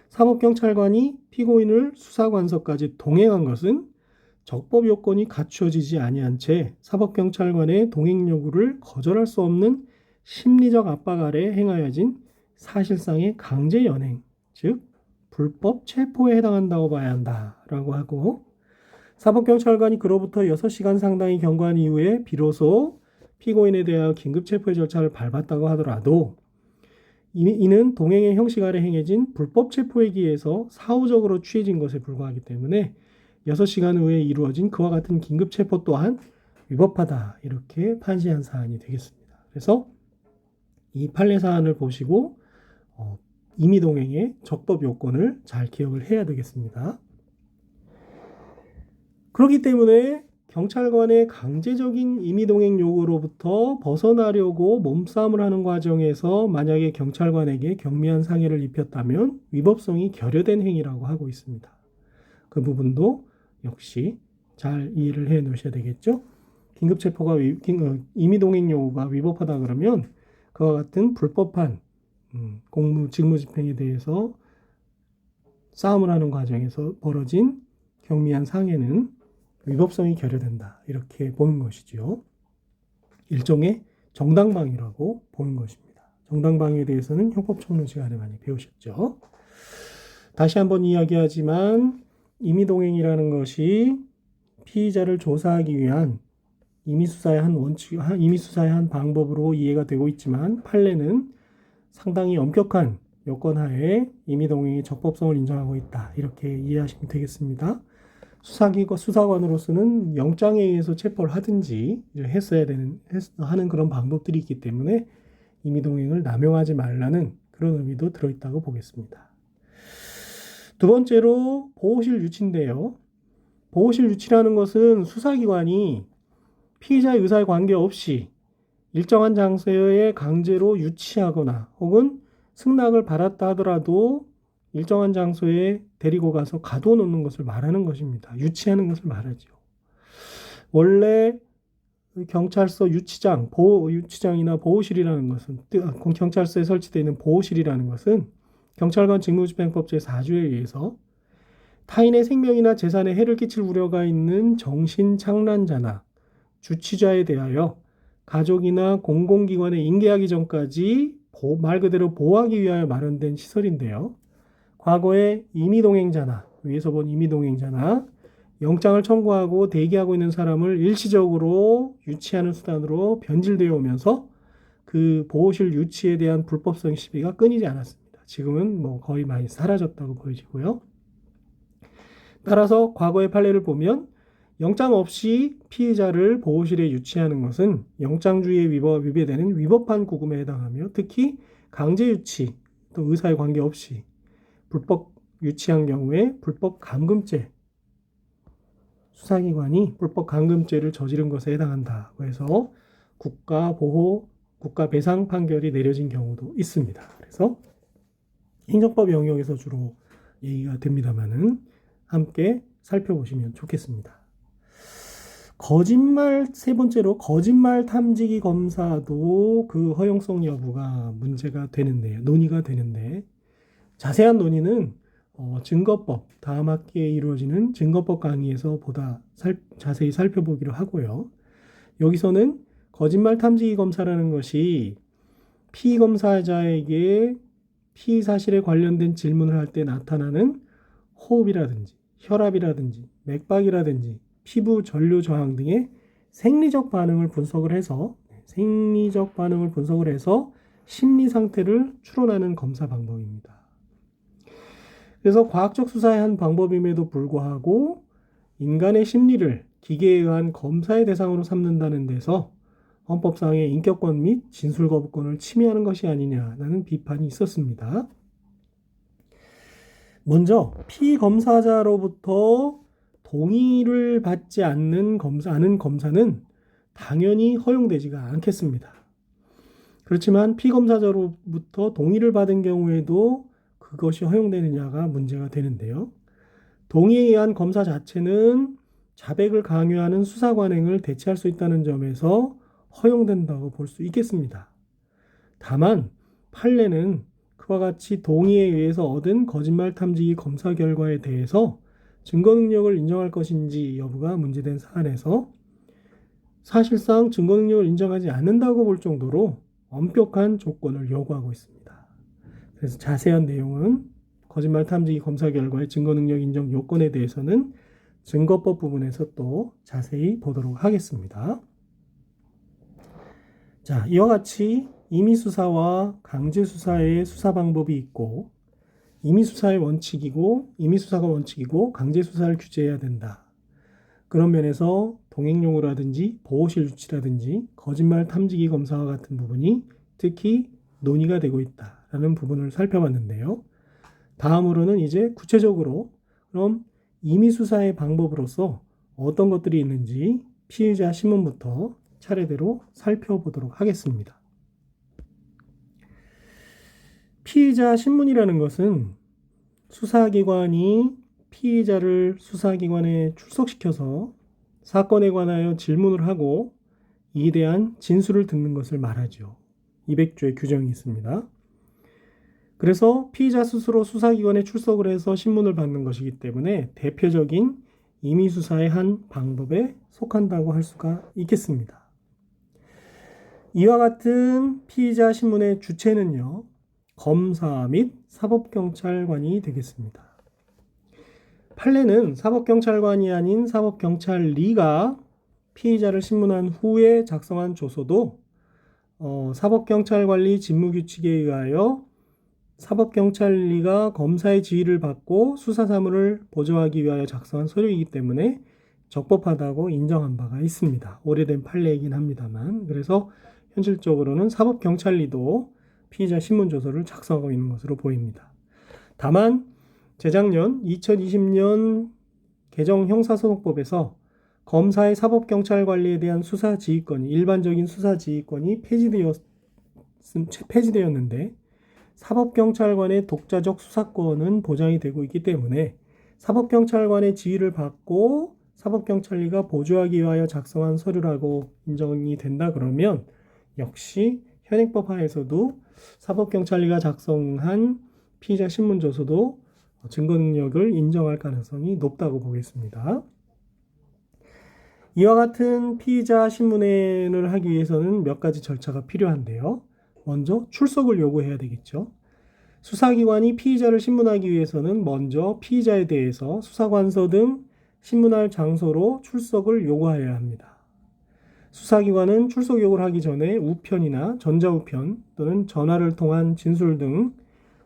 사법경찰관이 피고인을 수사관서까지 동행한 것은 적법 요건이 갖추어지지 아니한 채 사법경찰관의 동행 요구를 거절할 수 없는 심리적 압박 아래 행하여진 사실상의 강제 연행, 즉 불법 체포에 해당한다고 봐야 한다라고 하고 사법경찰관이 그로부터 6시간 상당히 경과한 이후에 비로소 피고인에 대하여 긴급 체포의 절차를 밟았다고 하더라도 이는 동행의 형식 아래 행해진 불법 체포에 기해서 사후적으로 취해진 것에 불과하기 때문에 6시간 후에 이루어진 그와 같은 긴급 체포 또한 위법하다 이렇게 판시한 사안이 되겠습니다. 그래서 이 판례 사안을 보시고 임의동행의 적법 요건을 잘 기억을 해야 되겠습니다. 그렇기 때문에 경찰관의 강제적인 임의동행 요구로부터 벗어나려고 몸싸움을 하는 과정에서 만약에 경찰관에게 경미한 상해를 입혔다면 위법성이 결여된 행위라고 하고 있습니다. 그 부분도 역시 잘 이해를 해 놓으셔야 되겠죠. 긴급체포가 임의동행 요구가 위법하다 그러면 그와 같은 불법한 직무집행에 대해서 싸움을 하는 과정에서 벌어진 경미한 상해는 위법성이 결여된다. 이렇게 보는 것이죠. 일종의 정당방위라고 보는 것입니다. 정당방위에 대해서는 형법총론 시간에 많이 배우셨죠. 다시 한번 이야기하지만 임의동행이라는 것이 피의자를 조사하기 위한 임의수사의 한 방법으로 이해가 되고 있지만 판례는 상당히 엄격한 요건하에 임의동행의 적법성을 인정하고 있다. 이렇게 이해하시면 되겠습니다. 수사관으로서는 영장에 의해서 체포를 하든지 하는 그런 방법들이 있기 때문에 임의동행을 남용하지 말라는 그런 의미도 들어있다고 보겠습니다. 두 번째로 보호실 유치인데요. 보호실 유치라는 것은 수사기관이 피의자의 의사에 관계없이 일정한 장소에 강제로 유치하거나 혹은 승낙을 받았다 하더라도 일정한 장소에 데리고 가서 가둬놓는 것을 말하는 것입니다. 유치하는 것을 말하죠. 원래 경찰서 유치장이나 보호실이라는 것은, 경찰서에 설치되어 있는 보호실이라는 것은 경찰관 직무집행법 제4조에 의해서 타인의 생명이나 재산에 해를 끼칠 우려가 있는 정신착란자나 주치자에 대하여 가족이나 공공기관에 인계하기 전까지 말 그대로 보호하기 위하여 마련된 시설인데요. 과거에 임의동행자나, 위에서 본 임의동행자나 영장을 청구하고 대기하고 있는 사람을 일시적으로 유치하는 수단으로 변질되어 오면서 그 보호실 유치에 대한 불법성 시비가 끊이지 않았습니다. 지금은 거의 많이 사라졌다고 보여지고요. 따라서 과거의 판례를 보면 영장 없이 피해자를 보호실에 유치하는 것은 영장주의에 위배되는 위법한 구금에 해당하며 특히 강제 유치 또 의사에 관계없이 불법 유치한 경우에 불법 감금죄, 수사기관이 불법 감금죄를 저지른 것에 해당한다고 해서 국가 배상 판결이 내려진 경우도 있습니다. 그래서 행정법 영역에서 주로 얘기가 됩니다만은 함께 살펴보시면 좋겠습니다. 세 번째로 거짓말 탐지기 검사도 그 허용성 여부가 논의가 되는데 자세한 논의는 증거법, 다음 학기에 이루어지는 증거법 강의에서 보다 자세히 살펴보기로 하고요. 여기서는 거짓말 탐지기 검사라는 것이 피의 검사자에게 피의 사실에 관련된 질문을 할 때 나타나는 호흡이라든지 혈압이라든지 맥박이라든지 피부 전류 저항 등의 생리적 반응을 분석을 해서 심리 상태를 추론하는 검사 방법입니다. 그래서 과학적 수사의 한 방법임에도 불구하고 인간의 심리를 기계에 의한 검사의 대상으로 삼는다는 데서 헌법상의 인격권 및 진술 거부권을 침해하는 것이 아니냐라는 비판이 있었습니다. 먼저 피검사자로부터 동의를 받지 않는 검사는 당연히 허용되지가 않겠습니다. 그렇지만 피검사자로부터 동의를 받은 경우에도 그것이 허용되느냐가 문제가 되는데요. 동의에 의한 검사 자체는 자백을 강요하는 수사 관행을 대체할 수 있다는 점에서 허용된다고 볼 수 있겠습니다. 다만 판례는 그와 같이 동의에 의해서 얻은 거짓말 탐지기 검사 결과에 대해서 증거 능력을 인정할 것인지 여부가 문제된 사안에서 사실상 증거 능력을 인정하지 않는다고 볼 정도로 엄격한 조건을 요구하고 있습니다. 그래서 자세한 내용은 거짓말 탐지기 검사 결과의 증거 능력 인정 요건에 대해서는 증거법 부분에서 또 자세히 보도록 하겠습니다. 자, 이와 같이 임의수사와 강제수사의 수사 방법이 있고 임의수사가 원칙이고 강제수사를 규제해야 된다. 그런 면에서 동행용으라든지 보호실 유치라든지 거짓말 탐지기 검사와 같은 부분이 특히 논의가 되고 있다라는 부분을 살펴봤는데요. 다음으로는 이제 구체적으로 그럼 임의수사의 방법으로서 어떤 것들이 있는지 피의자 신문부터 차례대로 살펴보도록 하겠습니다. 피의자 신문이라는 것은 수사기관이 피의자를 수사기관에 출석시켜서 사건에 관하여 질문을 하고 이에 대한 진술을 듣는 것을 말하죠. 200조의 규정이 있습니다. 그래서 피의자 스스로 수사기관에 출석을 해서 신문을 받는 것이기 때문에 대표적인 임의수사의 한 방법에 속한다고 할 수가 있겠습니다. 이와 같은 피의자 신문의 주체는요, 검사 및 사법경찰관이 되겠습니다. 판례는 사법경찰관이 아닌 사법경찰리가 피의자를 신문한 후에 작성한 조서도 사법경찰관리 직무규칙에 의하여 사법경찰리가 검사의 지휘를 받고 수사사무를 보조하기 위하여 작성한 서류이기 때문에 적법하다고 인정한 바가 있습니다. 오래된 판례이긴 합니다만, 그래서 현실적으로는 사법경찰리도 피의자 신문조서를 작성하고 있는 것으로 보입니다. 다만 재작년 2020년 개정 형사소송법에서 검사의 사법경찰관리에 대한 수사지휘권이, 일반적인 수사지휘권이 폐지되었는데 사법경찰관의 독자적 수사권은 보장이 되고 있기 때문에 사법경찰관의 지휘를 받고 사법경찰리가 보조하기 위하여 작성한 서류라고 인정이 된다 그러면 역시 현행법 하에서도 사법경찰리가 작성한 피의자 신문조서도 증거 능력을 인정할 가능성이 높다고 보겠습니다. 이와 같은 피의자 신문을 하기 위해서는 몇 가지 절차가 필요한데요. 먼저 출석을 요구해야 되겠죠. 수사기관이 피의자를 신문하기 위해서는 먼저 피의자에 대해서 수사관서 등 신문할 장소로 출석을 요구하여야 합니다. 수사기관은 출석 요구를 하기 전에 우편이나 전자우편 또는 전화를 통한 진술 등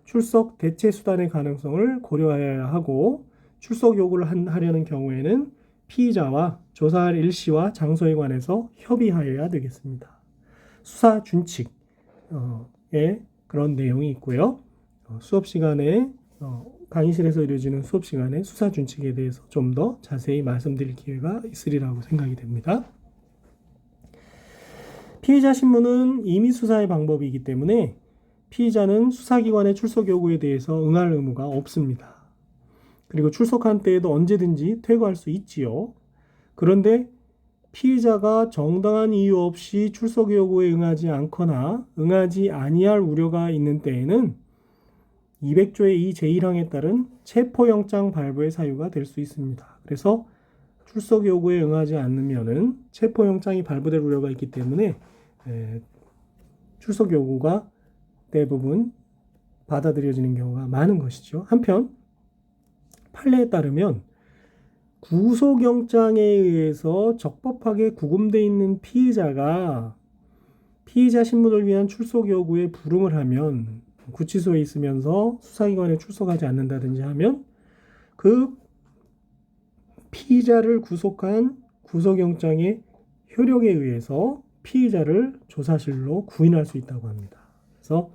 출석 대체 수단의 가능성을 고려해야 하고, 출석 요구를 하려는 경우에는 피의자와 조사할 일시와 장소에 관해서 협의하여야 되겠습니다. 수사 준칙에 그런 내용이 있고요. 수업 시간에 강의실에서 이루어지는 수업 시간에 수사 준칙에 대해서 좀 더 자세히 말씀드릴 기회가 있으리라고 생각이 됩니다. 피의자 신문은 임의 수사의 방법이기 때문에 피의자는 수사기관의 출석 요구에 대해서 응할 의무가 없습니다. 그리고 출석한 때에도 언제든지 퇴거할 수 있지요. 그런데 피의자가 정당한 이유 없이 출석 요구에 응하지 않거나 응하지 아니할 우려가 있는 때에는 200조의 이 제1항에 따른 체포영장 발부의 사유가 될 수 있습니다. 그래서 출석 요구에 응하지 않으면은 체포영장이 발부될 우려가 있기 때문에 출석 요구가 대부분 받아들여지는 경우가 많은 것이죠. 한편 판례에 따르면 구속영장에 의해서 적법하게 구금되어 있는 피의자가 피의자 신문을 위한 출석 요구에 불응을 하면, 구치소에 있으면서 수사기관에 출석하지 않는다든지 하면 그 피의자를 구속한 구속영장의 효력에 의해서 피의자를 조사실로 구인할 수 있다고 합니다. 그래서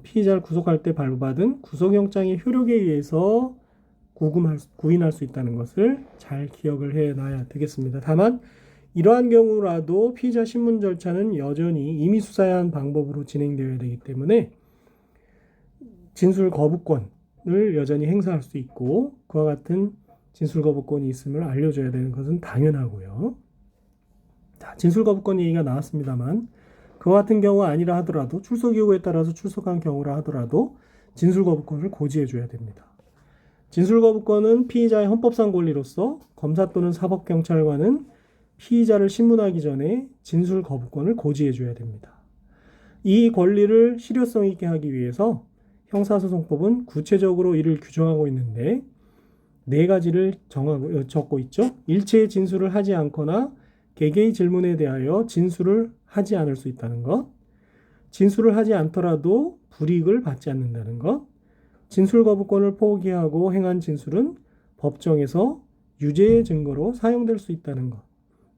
피의자를 구속할 때 발부받은 구속영장의 효력에 의해서 구인할 수 있다는 것을 잘 기억을 해놔야 되겠습니다. 다만 이러한 경우라도 피의자 신문 절차는 여전히 임의 수사에 한 방법으로 진행되어야 되기 때문에 진술 거부권을 여전히 행사할 수 있고, 그와 같은 진술 거부권이 있음을 알려줘야 되는 것은 당연하고요. 자, 진술 거부권 얘기가 나왔습니다만 그와 같은 경우가 아니라 하더라도, 출석 요구에 따라서 출석한 경우라 하더라도 진술 거부권을 고지해 줘야 됩니다. 진술 거부권은 피의자의 헌법상 권리로서 검사 또는 사법경찰관은 피의자를 신문하기 전에 진술 거부권을 고지해 줘야 됩니다. 이 권리를 실효성 있게 하기 위해서 형사소송법은 구체적으로 이를 규정하고 있는데 4가지를 적고 있죠. 일체의 진술을 하지 않거나 개개의 질문에 대하여 진술을 하지 않을 수 있다는 것, 진술을 하지 않더라도 불이익을 받지 않는다는 것, 진술 거부권을 포기하고 행한 진술은 법정에서 유죄의 증거로 사용될 수 있다는 것.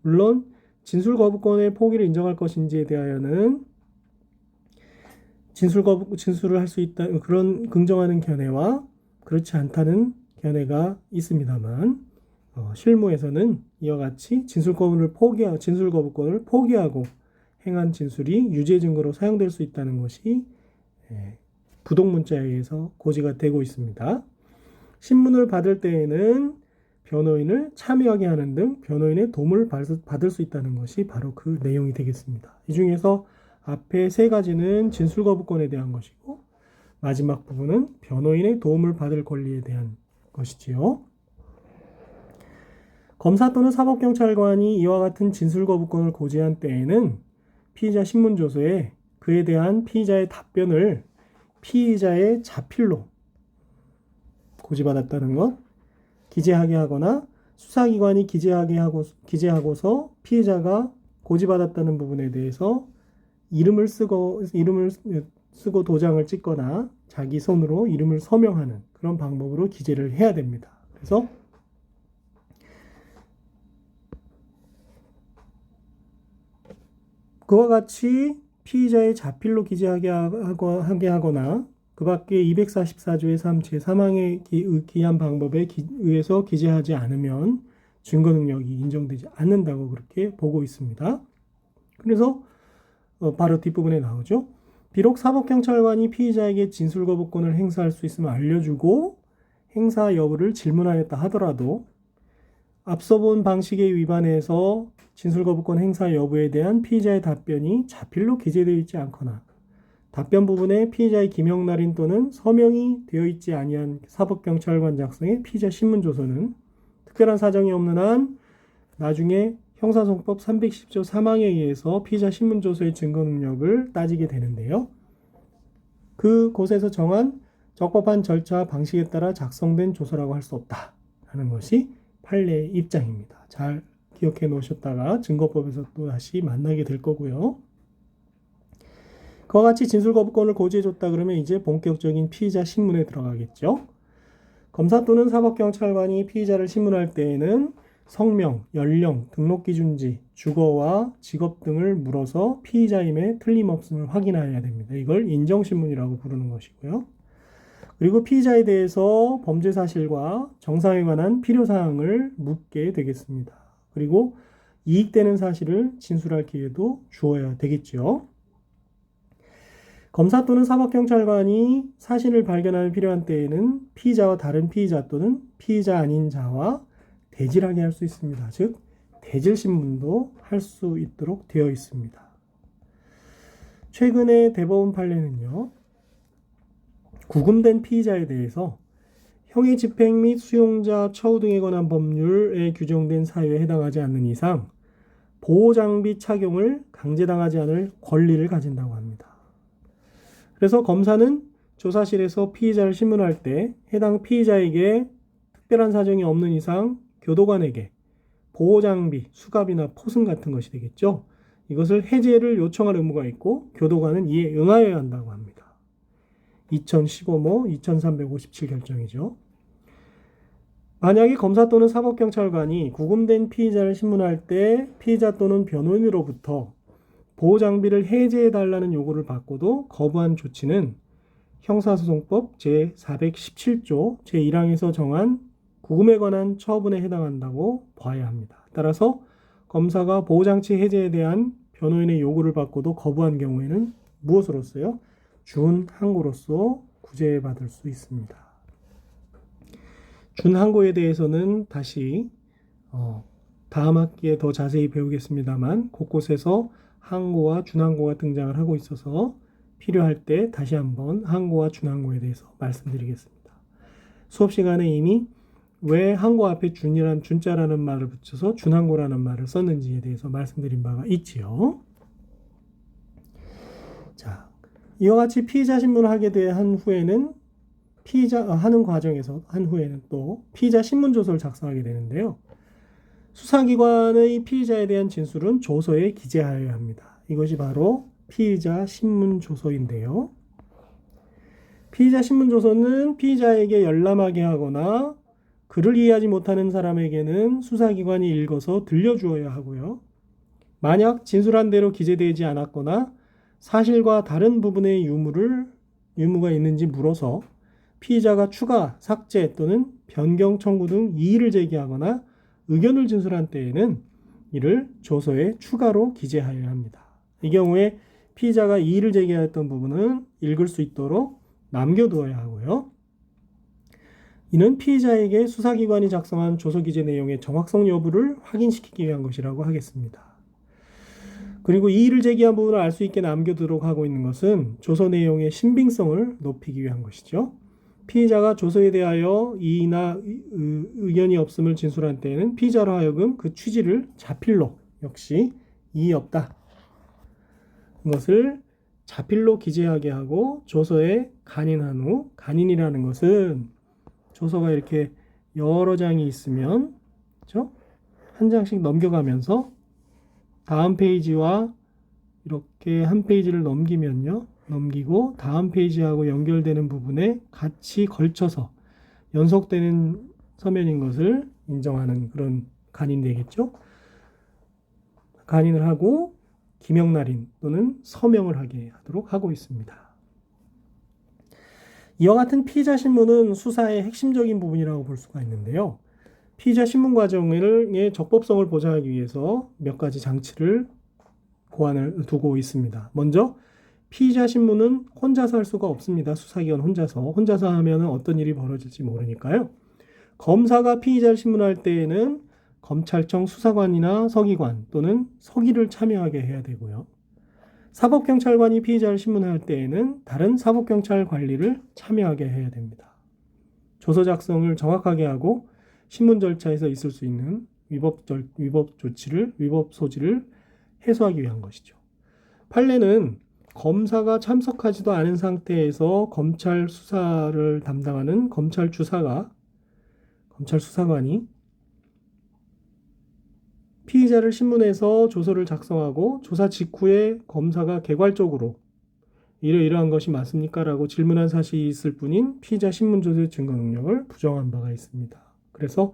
물론 진술 거부권의 포기를 인정할 것인지에 대하여는 진술을 할 수 있다, 그런 긍정하는 견해와 그렇지 않다는 견해가 있습니다만 실무에서는 이와 같이 진술 거부권을 포기하고 행한 진술이 유죄 증거로 사용될 수 있다는 것이 부동문자에 의해서 고지가 되고 있습니다. 신문을 받을 때에는 변호인을 참여하게 하는 등 변호인의 도움을 받을 수 있다는 것이 바로 그 내용이 되겠습니다. 이 중에서 앞에 세 가지는 진술거부권에 대한 것이고 마지막 부분은 변호인의 도움을 받을 권리에 대한 것이지요. 검사 또는 사법경찰관이 이와 같은 진술거부권을 고지한 때에는 피의자 신문조서에 그에 대한 피의자의 답변을 피의자의 자필로 고지받았다는 것, 기재하게 하거나 수사기관이 기재하고서 피의자가 고지받았다는 부분에 대해서 이름을 쓰고 도장을 찍거나 자기 손으로 이름을 서명하는 그런 방법으로 기재를 해야 됩니다. 그래서 그와 같이 피의자의 자필로 기재하게 하거나 그 밖에 244조의 3 제3항에 기한 방법에 의해서 기재하지 않으면 증거 능력이 인정되지 않는다고 그렇게 보고 있습니다. 그래서 바로 뒷부분에 나오죠. 비록 사법경찰관이 피의자에게 진술거부권을 행사할 수 있음을 알려주고 행사 여부를 질문하였다 하더라도 앞서 본 방식에 위반해서 진술거부권 행사 여부에 대한 피의자의 답변이 자필로 기재되어 있지 않거나 답변 부분에 피의자의 기명날인 또는 서명이 되어 있지 아니한 사법경찰관 작성의 피의자 신문조서는 특별한 사정이 없는 한 나중에 형사소송법 310조 3항에 의해서 피의자 신문조서의 증거 능력을 따지게 되는데요. 그곳에서 정한 적법한 절차 방식에 따라 작성된 조서라고 할 수 없다라는 것이 판례의 입장입니다. 잘 기억해 놓으셨다가 증거법에서 또 다시 만나게 될 거고요. 그와 같이 진술거부권을 고지해줬다 그러면 이제 본격적인 피의자 신문에 들어가겠죠. 검사 또는 사법경찰관이 피의자를 신문할 때에는 성명, 연령, 등록기준지, 주거와 직업 등을 물어서 피의자임에 틀림없음을 확인해야 됩니다. 이걸 인정신문이라고 부르는 것이고요. 그리고 피의자에 대해서 범죄 사실과 정상에 관한 필요사항을 묻게 되겠습니다. 그리고 이익되는 사실을 진술할 기회도 주어야 되겠죠. 검사 또는 사법경찰관이 사실을 발견하는 필요한 때에는 피의자와 다른 피의자 또는 피의자 아닌 자와 대질하게 할 수 있습니다. 즉 대질신문도 할 수 있도록 되어 있습니다. 최근의 대법원 판례는요. 구금된 피의자에 대해서 형의 집행 및 수용자 처우 등에 관한 법률에 규정된 사유에 해당하지 않는 이상 보호장비 착용을 강제당하지 않을 권리를 가진다고 합니다. 그래서 검사는 조사실에서 피의자를 신문할 때 해당 피의자에게 특별한 사정이 없는 이상 교도관에게 보호장비, 수갑이나 포승 같은 것이 되겠죠. 이것을 해제를 요청할 의무가 있고 교도관은 이에 응하여야 한다고 합니다. 2015모 2357 결정이죠. 만약에 검사 또는 사법경찰관이 구금된 피의자를 신문할 때 피의자 또는 변호인으로부터 보호장비를 해제해달라는 요구를 받고도 거부한 조치는 형사소송법 제417조 제1항에서 정한 구금에 관한 처분에 해당한다고 봐야 합니다. 따라서 검사가 보호장치 해제에 대한 변호인의 요구를 받고도 거부한 경우에는 무엇으로서요? 준항고로서 구제받을 수 있습니다. 준항고에 대해서는 다시 다음 학기에 더 자세히 배우겠습니다만 곳곳에서 항고와 준항고가 등장을 하고 있어서 필요할 때 다시 한번 항고와 준항고에 대해서 말씀드리겠습니다. 수업 시간에 이미 왜 항고 앞에 준자라는 말을 붙여서 준항고라는 말을 썼는지에 대해서 말씀드린 바가 있지요. 자, 이와 같이 피의자 신문을 하게 한 후에는 하는 과정에서 한 후에는 또 피의자 신문조서를 작성하게 되는데요. 수사기관의 피의자에 대한 진술은 조서에 기재하여야 합니다. 이것이 바로 피의자 신문조서인데요. 피의자 신문조서는 피의자에게 열람하게 하거나 글을 이해하지 못하는 사람에게는 수사기관이 읽어서 들려주어야 하고요. 만약 진술한 대로 기재되지 않았거나 사실과 다른 부분의 유무가 있는지 물어서 피의자가 추가, 삭제 또는 변경 청구 등 이의를 제기하거나 의견을 진술한 때에는 이를 조서에 추가로 기재하여야 합니다. 이 경우에 피의자가 이의를 제기하였던 부분은 읽을 수 있도록 남겨두어야 하고요. 이는 피의자에게 수사기관이 작성한 조서기재 내용의 정확성 여부를 확인시키기 위한 것이라고 하겠습니다. 그리고 이의를 제기한 부분을 알 수 있게 남겨두도록 하고 있는 것은 조서 내용의 신빙성을 높이기 위한 것이죠. 피의자가 조서에 대하여 이의나 의견이 없음을 진술한 때에는 피의자로 하여금 그 취지를 자필로 역시 이의 없다. 이것을 자필로 기재하게 하고 조서에 간인한 후, 간인이라는 것은 조서가 이렇게 여러 장이 있으면 그렇죠? 한 장씩 넘겨가면서 다음 페이지와 이렇게 한 페이지를 넘기고 다음 페이지하고 연결되는 부분에 같이 걸쳐서 연속되는 서면인 것을 인정하는 그런 간인이 되겠죠. 간인을 하고 기명날인 또는 서명을 하게 하도록 하고 있습니다. 이와 같은 피의자 신문은 수사의 핵심적인 부분이라고 볼 수가 있는데요. 피의자 신문 과정의 적법성을 보장하기 위해서 몇 가지 장치를 고안을 두고 있습니다. 먼저 피의자 신문은 혼자서 할 수가 없습니다. 수사기관 혼자서 하면 어떤 일이 벌어질지 모르니까요. 검사가 피의자를 신문할 때에는 검찰청 수사관이나 서기관 또는 서기를 참여하게 해야 되고요. 사법경찰관이 피의자를 신문할 때에는 다른 사법경찰 관리를 참여하게 해야 됩니다. 조서 작성을 정확하게 하고 신문 절차에서 있을 수 있는 위법 소지를 해소하기 위한 것이죠. 판례는 검사가 참석하지도 않은 상태에서 검찰 수사를 담당하는 검찰 수사관이 피의자를 신문해서 조서를 작성하고 조사 직후에 검사가 개괄적으로 이러이러한 것이 맞습니까? 라고 질문한 사실이 있을 뿐인 피의자 신문조서의 증거 능력을 부정한 바가 있습니다. 그래서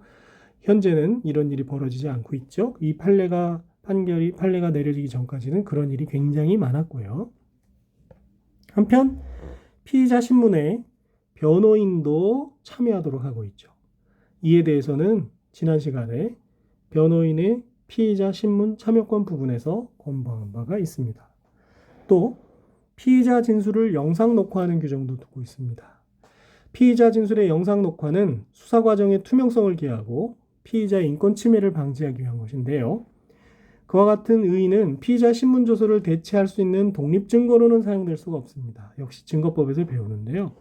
현재는 이런 일이 벌어지지 않고 있죠. 이 판례가 내려지기 전까지는 그런 일이 굉장히 많았고요. 한편 피의자 신문에 변호인도 참여하도록 하고 있죠. 이에 대해서는 지난 시간에 변호인의 피의자 신문 참여권 부분에서 공부한 바가 있습니다. 또 피의자 진술을 영상 녹화하는 규정도 두고 있습니다. 피의자 진술의 영상 녹화는 수사 과정의 투명성을 기하고 피의자의 인권 침해를 방지하기 위한 것인데요. 그와 같은 의의는 피의자 신문 조서를 대체할 수 있는 독립 증거로는 사용될 수가 없습니다. 역시 증거법에서 배우는데요.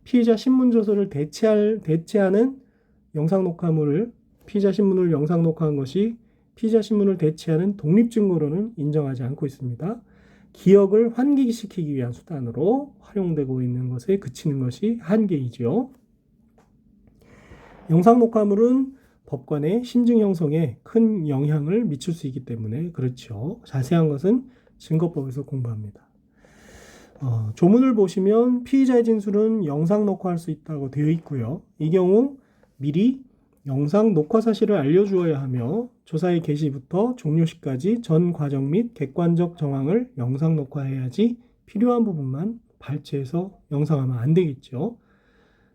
피의자 신문 조서를 대체하는 영상 녹화물을 피의자 신문을 영상 녹화한 것이 피의자 신문을 대체하는 독립 증거로는 인정하지 않고 있습니다. 기억을 환기시키기 위한 수단으로 활용되고 있는 것에 그치는 것이 한계이죠. 영상 녹화물은 법관의 심증 형성에 큰 영향을 미칠 수 있기 때문에 그렇죠. 자세한 것은 증거법에서 공부합니다. 조문을 보시면 피의자의 진술은 영상 녹화할 수 있다고 되어 있고요. 이 경우 미리 영상 녹화 사실을 알려주어야 하며 조사의 개시부터 종료 시까지 전 과정 및 객관적 정황을 영상 녹화해야지 필요한 부분만 발췌해서 영상하면 안 되겠죠.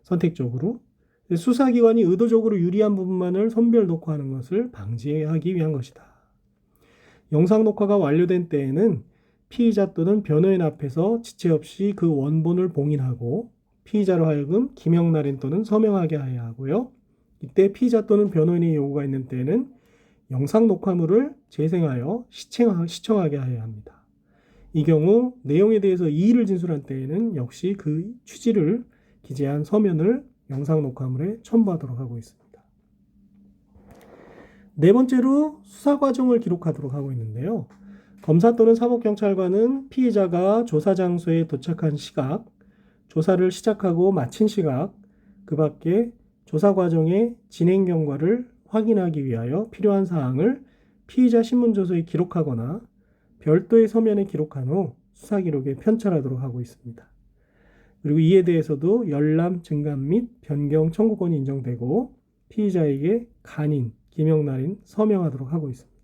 선택적으로. 수사기관이 의도적으로 유리한 부분만을 선별 녹화하는 것을 방지하기 위한 것이다. 영상 녹화가 완료된 때에는 피의자 또는 변호인 앞에서 지체 없이 그 원본을 봉인하고 피의자로 하여금 기명날인 또는 서명하게 해야 하고요. 이때 피의자 또는 변호인의 요구가 있는 때에는 영상 녹화물을 재생하여 시청하게 해야 합니다. 이 경우 내용에 대해서 이의를 진술한 때에는 역시 그 취지를 기재한 서면을 영상 녹화물에 첨부하도록 하고 있습니다. 네 번째로 수사 과정을 기록하도록 하고 있는데요. 검사 또는 사법경찰관은 피의자가 조사 장소에 도착한 시각, 조사를 시작하고 마친 시각, 그 밖에 조사 과정의 진행 경과를 확인하기 위하여 필요한 사항을 피의자 신문조서에 기록하거나 별도의 서면에 기록한 후 수사 기록에 편찬하도록 하고 있습니다. 그리고 이에 대해서도 열람, 증감 및 변경 청구권이 인정되고 피의자에게 간인, 기명날인 서명하도록 하고 있습니다.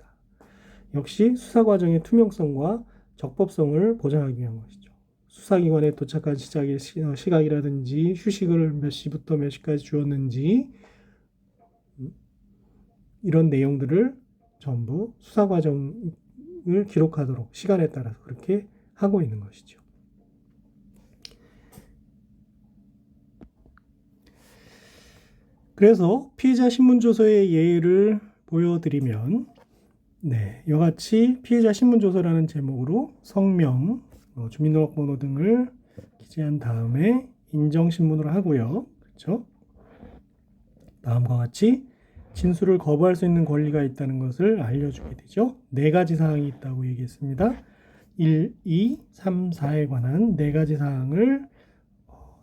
역시 수사 과정의 투명성과 적법성을 보장하기 위한 것이죠. 수사기관에 도착한 시작의 시각이라든지 휴식을 몇 시부터 몇 시까지 주었는지 이런 내용들을 전부 수사 과정을 기록하도록 시간에 따라서 그렇게 하고 있는 것이죠. 그래서 피해자 신문조서의 예를 보여드리면 이와 같이 피해자 신문조서라는 제목으로 성명, 주민등록번호 등을 기재한 다음에 인정신문으로 하고요. 그렇죠? 다음과 같이 진술을 거부할 수 있는 권리가 있다는 것을 알려주게 되죠. 4가지 사항이 있다고 얘기했습니다. 1, 2, 3, 4에 관한 4가지 사항을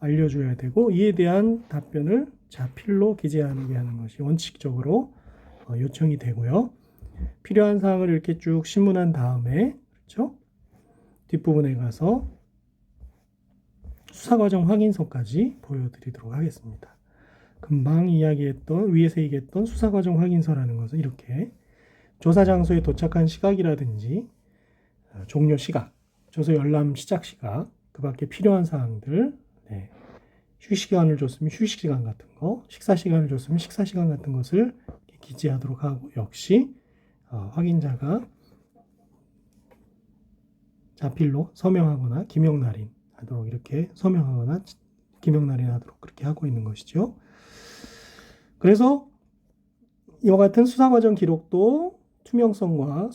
알려줘야 되고 이에 대한 답변을 자필로 기재하게 하는 것이 원칙적으로 요청이 되고요. 필요한 사항을 이렇게 쭉 신문한 다음에 그렇죠? 뒷부분에 가서 수사과정 확인서까지 보여드리도록 하겠습니다. 금방 이야기했던 위에서 얘기했던 수사과정 확인서라는 것은 이렇게 조사 장소에 도착한 시각이라든지 종료 시각, 조사 열람 시작 시각, 그 밖에 필요한 사항들, 휴식 시간을 줬으면 휴식 시간 같은 거, 식사 시간을 줬으면 식사 시간 같은 것을 기재하도록 하고 역시 확인자가 자필로 서명하거나 기명날인 하도록 이렇게 서명하거나 기명날인 하도록 그렇게 하고 있는 것이죠. 그래서 이와 같은 수사과정 기록도 투명성과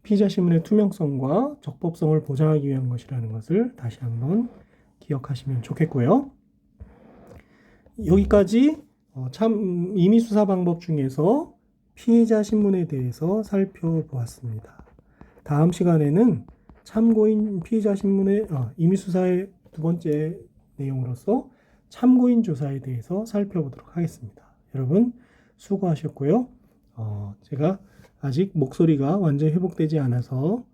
피의자 신문의 투명성과 적법성을 보장하기 위한 것이라는 것을 다시 한번 기억하시면 좋겠고요. 여기까지 임의 수사 방법 중에서 피해자 신문에 대해서 살펴보았습니다. 다음 시간에는 참고인 피해자 신문의 임의 수사의 2번째 내용으로서 참고인 조사에 대해서 살펴보도록 하겠습니다. 여러분 수고하셨고요. 제가 아직 목소리가 완전히 회복되지 않아서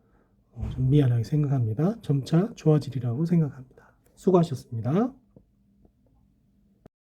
좀 미안하게 생각합니다. 점차 좋아지리라고 생각합니다. 수고하셨습니다.